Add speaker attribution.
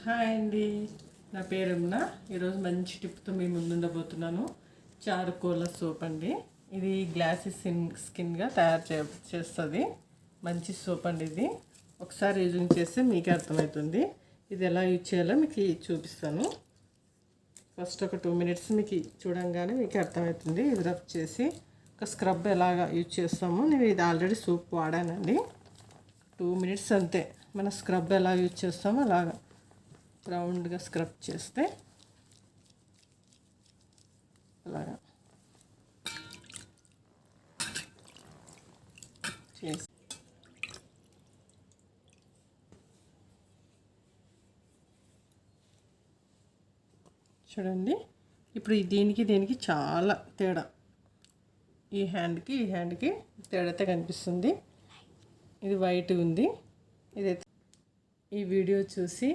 Speaker 1: Hi అండి, నా పేరు రమణ. ఈరోజు మంచి టిప్తో మీ ముందుండబోతున్నాను. చారుకోల సోప్ అండి. ఇది గ్లాసీ స్కిన్గా తయారు చేస్తుంది. మంచి సోప్ అండి. ఇది ఒకసారి యూజింగ్ చేస్తే మీకే అర్థమవుతుంది. ఇది ఎలా యూజ్ చేయాలో మీకు చూపిస్తాను. ఫస్ట్ ఒక 2 మినిట్స్ మీకు చూడంగానే మీకు అర్థమవుతుంది. ఇది రబ్ చేసి ఒక స్క్రబ్ ఎలాగా యూజ్ చేస్తామో నేను ఇది ఆల్రెడీ సోప్ వాడానండి. 2 మినిట్స్ అంతే. మన స్క్రబ్ ఎలా యూజ్ చేస్తామో అలాగా రౌండ్గా స్క్రబ్ చేస్తే అలాగా చేసి చూడండి. ఇప్పుడు దీనికి చాలా తేడా, ఈ హ్యాండ్కి తేడా కనిపిస్తుంది. ఇది వైట్ ఉంది. ఇదైతే ఈ వీడియో చూసి